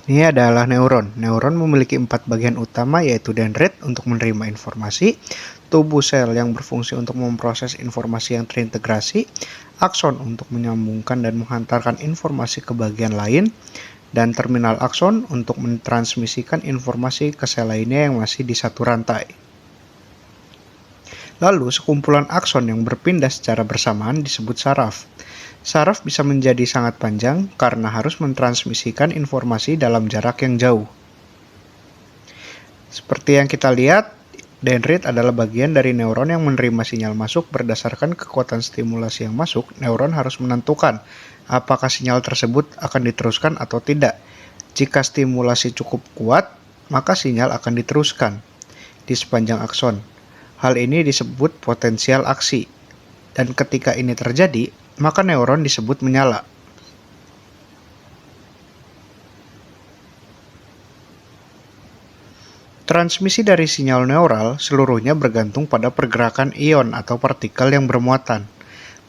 Ini adalah neuron. Neuron memiliki 4 bagian utama, yaitu dendrit untuk menerima informasi, tubuh sel yang berfungsi untuk memproses informasi yang terintegrasi, akson untuk menyambungkan dan menghantarkan informasi ke bagian lain, dan terminal akson untuk mentransmisikan informasi ke sel lainnya yang masih di satu rantai. Lalu, sekumpulan akson yang berpindah secara bersamaan disebut saraf. Saraf bisa menjadi sangat panjang karena harus mentransmisikan informasi dalam jarak yang jauh. Seperti yang kita lihat, dendrit adalah bagian dari neuron yang menerima sinyal masuk berdasarkan kekuatan stimulasi yang masuk. Neuron harus menentukan apakah sinyal tersebut akan diteruskan atau tidak. Jika stimulasi cukup kuat, maka sinyal akan diteruskan di sepanjang akson. Hal ini disebut potensial aksi. Dan ketika ini terjadi, maka neuron disebut menyala. Transmisi dari sinyal neural seluruhnya bergantung pada pergerakan ion atau partikel yang bermuatan.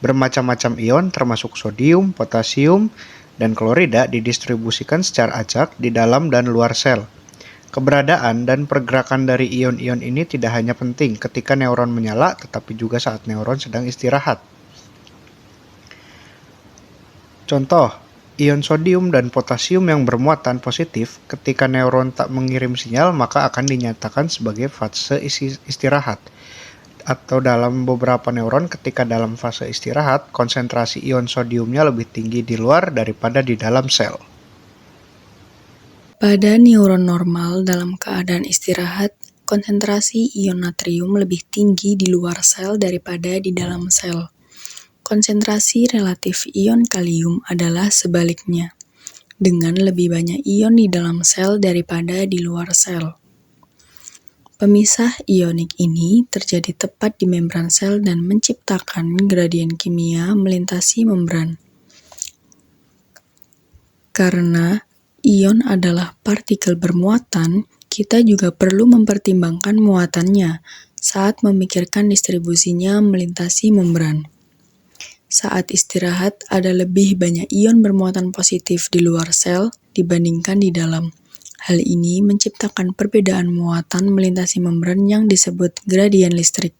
Bermacam-macam ion termasuk sodium, potasium, dan klorida didistribusikan secara acak di dalam dan luar sel. Keberadaan dan pergerakan dari ion-ion ini tidak hanya penting ketika neuron menyala, tetapi juga saat neuron sedang istirahat. Contoh, ion sodium dan potasium yang bermuatan positif ketika neuron tak mengirim sinyal maka akan dinyatakan sebagai fase istirahat. Atau dalam beberapa neuron ketika dalam fase istirahat, konsentrasi ion sodiumnya lebih tinggi di luar daripada di dalam sel. Pada neuron normal dalam keadaan istirahat, konsentrasi ion natrium lebih tinggi di luar sel daripada di dalam sel. Konsentrasi relatif ion kalium adalah sebaliknya, dengan lebih banyak ion di dalam sel daripada di luar sel. Pemisah ionik ini terjadi tepat di membran sel dan menciptakan gradien kimia melintasi membran. Karena ion adalah partikel bermuatan, kita juga perlu mempertimbangkan muatannya saat memikirkan distribusinya melintasi membran. Saat istirahat, ada lebih banyak ion bermuatan positif di luar sel dibandingkan di dalam. Hal ini menciptakan perbedaan muatan melintasi membran yang disebut gradien listrik.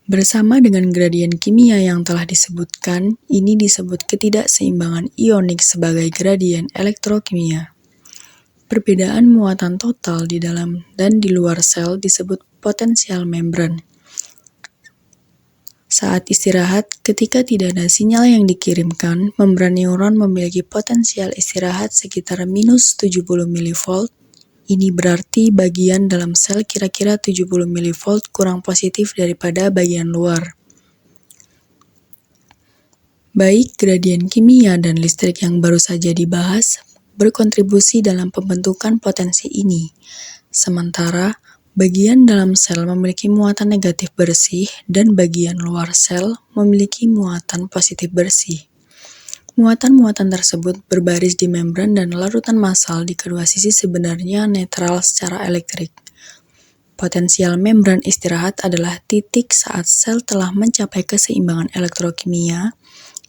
Bersama dengan gradien kimia yang telah disebutkan, ini disebut ketidakseimbangan ionik sebagai gradien elektrokimia. Perbedaan muatan total di dalam dan di luar sel disebut potensial membran. Saat istirahat, ketika tidak ada sinyal yang dikirimkan, membran neuron memiliki potensial istirahat sekitar minus 70 mV. Ini berarti bagian dalam sel kira-kira 70 mV kurang positif daripada bagian luar. Baik gradien kimia dan listrik yang baru saja dibahas berkontribusi dalam pembentukan potensi ini. Sementara, bagian dalam sel memiliki muatan negatif bersih dan bagian luar sel memiliki muatan positif bersih. Muatan-muatan tersebut berbaris di membran dan larutan massal di kedua sisi sebenarnya netral secara elektrik. Potensial membran istirahat adalah titik saat sel telah mencapai keseimbangan elektrokimia.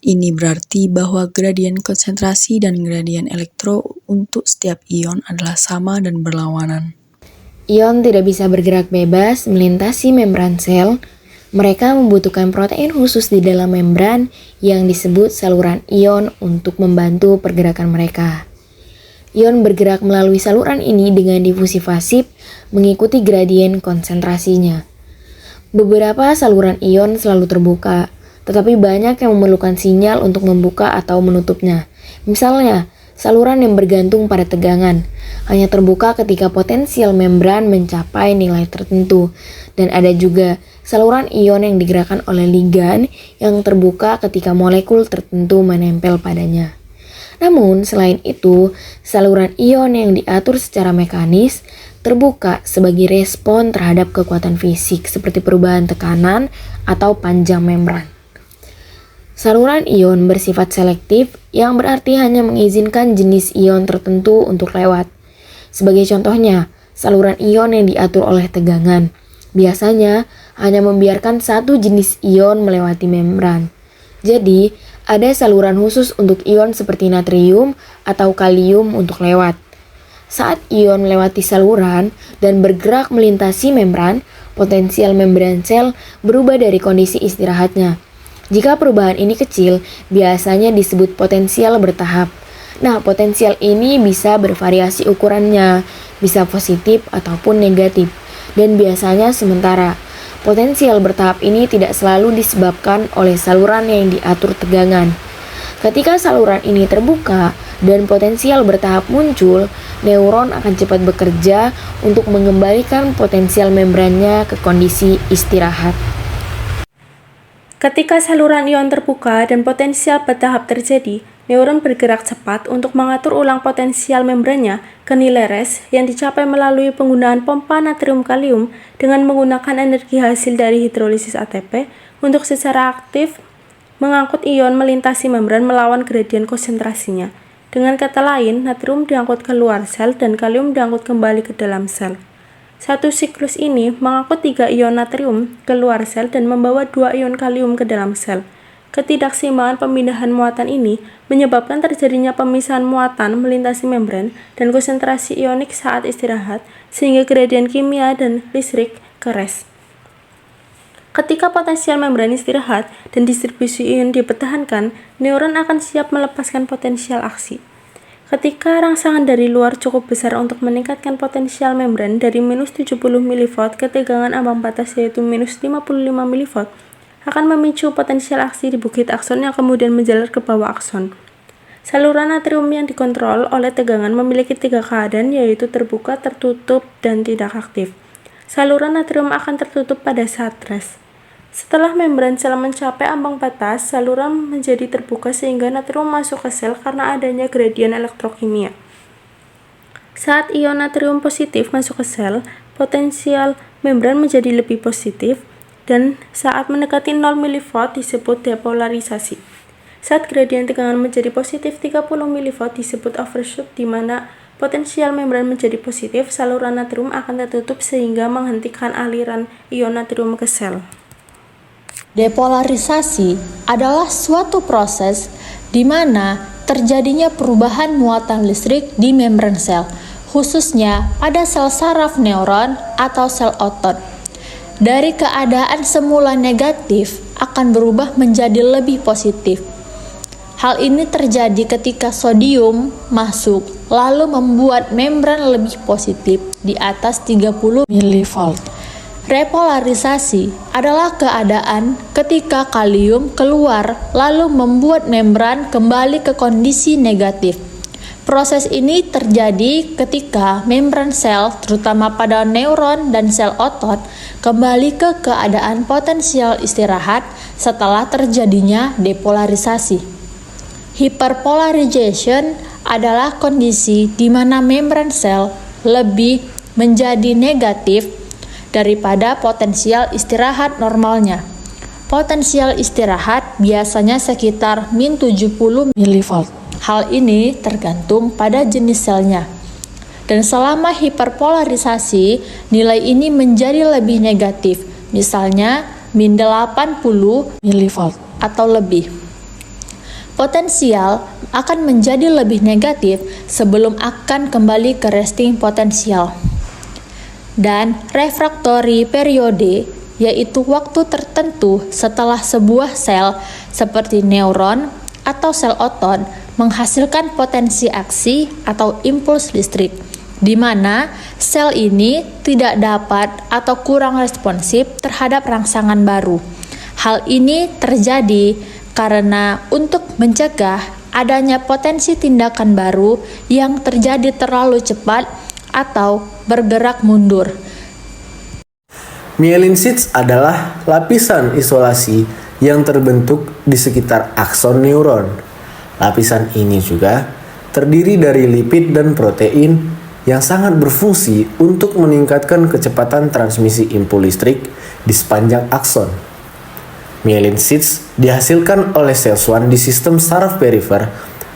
Ini berarti bahwa gradien konsentrasi dan gradien elektro untuk setiap ion adalah sama dan berlawanan. Ion tidak bisa bergerak bebas melintasi membran sel. Mereka membutuhkan protein khusus di dalam membran yang disebut saluran ion untuk membantu pergerakan mereka. Ion bergerak melalui saluran ini dengan difusi pasif mengikuti gradien konsentrasinya. Beberapa saluran ion selalu terbuka, tetapi banyak yang memerlukan sinyal untuk membuka atau menutupnya. Misalnya, saluran yang bergantung pada tegangan hanya terbuka ketika potensial membran mencapai nilai tertentu, dan ada juga saluran ion yang digerakkan oleh ligan yang terbuka ketika molekul tertentu menempel padanya. Namun, selain itu, saluran ion yang diatur secara mekanis terbuka sebagai respon terhadap kekuatan fisik seperti perubahan tekanan atau panjang membran. Saluran ion bersifat selektif, yang berarti hanya mengizinkan jenis ion tertentu untuk lewat. Sebagai contohnya, saluran ion yang diatur oleh tegangan biasanya hanya membiarkan satu jenis ion melewati membran. Jadi, ada saluran khusus untuk ion seperti natrium atau kalium untuk lewat. Saat ion melewati saluran dan bergerak melintasi membran, potensial membran sel berubah dari kondisi istirahatnya. Jika perubahan ini kecil, biasanya disebut potensial bertahap. Nah, potensial ini bisa bervariasi ukurannya, bisa positif ataupun negatif, dan biasanya sementara. Potensial bertahap ini tidak selalu disebabkan oleh saluran yang diatur tegangan. Ketika saluran ini terbuka dan potensial bertahap muncul, neuron akan cepat bekerja untuk mengembalikan potensial membrannya ke kondisi istirahat. Ketika saluran ion terbuka dan potensial bertahap terjadi, neuron bergerak cepat untuk mengatur ulang potensial membrannya ke nilai res yang dicapai melalui penggunaan pompa natrium kalium dengan menggunakan energi hasil dari hidrolisis ATP untuk secara aktif mengangkut ion melintasi membran melawan gradien konsentrasinya. Dengan kata lain, natrium diangkut keluar sel dan kalium diangkut kembali ke dalam sel. Satu siklus ini mengangkut 3 ion natrium keluar sel dan membawa 2 ion kalium ke dalam sel. Ketidakseimbangan pemindahan muatan ini menyebabkan terjadinya pemisahan muatan melintasi membran dan konsentrasi ionik saat istirahat, sehingga gradien kimia dan listrik ke res. Ketika potensial membran istirahat dan distribusi ion dipertahankan, neuron akan siap melepaskan potensial aksi. Ketika rangsangan dari luar cukup besar untuk meningkatkan potensial membran dari minus 70 mV ke tegangan ambang batas yaitu minus 55 mV, akan memicu potensial aksi di bukit akson yang kemudian menjalar ke bawah akson. Saluran natrium yang dikontrol oleh tegangan memiliki 3 keadaan yaitu terbuka, tertutup, dan tidak aktif. Saluran natrium akan tertutup pada saat res. Setelah membran sel mencapai ambang batas, saluran menjadi terbuka sehingga natrium masuk ke sel karena adanya gradien elektrokimia. Saat ion natrium positif masuk ke sel, potensial membran menjadi lebih positif, dan saat mendekati 0 mV disebut depolarisasi. Saat gradien tegangan menjadi positif 30 mV disebut overshoot, di mana potensial membran menjadi positif, saluran natrium akan tertutup sehingga menghentikan aliran ion natrium ke sel. Depolarisasi adalah suatu proses di mana terjadinya perubahan muatan listrik di membran sel, khususnya pada sel saraf neuron atau sel otot. Dari keadaan semula negatif akan berubah menjadi lebih positif. Hal ini terjadi ketika sodium masuk, lalu membuat membran lebih positif di atas 30 mV. Repolarisasi adalah keadaan ketika kalium keluar lalu membuat membran kembali ke kondisi negatif. Proses ini terjadi ketika membran sel, terutama pada neuron dan sel otot, kembali ke keadaan potensial istirahat setelah terjadinya depolarisasi. Hyperpolarization adalah kondisi di mana membran sel lebih menjadi negatif daripada potensial istirahat normalnya. Potensial istirahat biasanya sekitar min 70 mV. Hal ini tergantung pada jenis selnya. Dan selama hiperpolarisasi, nilai ini menjadi lebih negatif, misalnya min 80 mV atau lebih. Potensial akan menjadi lebih negatif sebelum akan kembali ke resting potensial. Dan refraktori periode, yaitu waktu tertentu setelah sebuah sel seperti neuron atau sel otot menghasilkan potensi aksi atau impuls listrik, di mana sel ini tidak dapat atau kurang responsif terhadap rangsangan baru. Hal ini terjadi karena untuk mencegah adanya potensi tindakan baru yang terjadi terlalu cepat atau bergerak mundur. Myelin sheath adalah lapisan isolasi yang terbentuk di sekitar akson neuron. Lapisan ini juga terdiri dari lipid dan protein yang sangat berfungsi untuk meningkatkan kecepatan transmisi impuls listrik di sepanjang akson. Myelin sheath dihasilkan oleh sel Schwann di sistem saraf perifer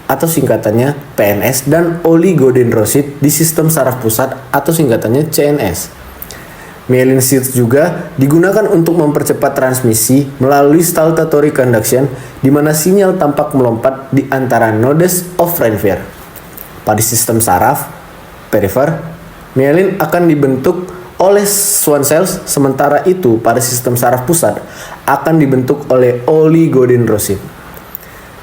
atau singkatannya PNS dan oligodendrosit di sistem saraf pusat atau singkatannya CNS. Myelin sheath juga digunakan untuk mempercepat transmisi melalui saltatory conduction di mana sinyal tampak melompat di antara nodes of Ranvier. Pada sistem saraf, perifer, mielin akan dibentuk oleh Schwann cells, sementara itu pada sistem saraf pusat akan dibentuk oleh oligodendrosit.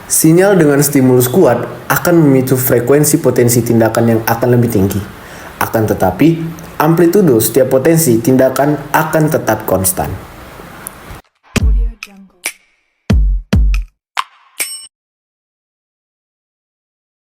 Sinyal dengan stimulus kuat akan memicu frekuensi potensi tindakan yang akan lebih tinggi. Akan tetapi, amplitudo setiap potensi tindakan akan tetap konstan.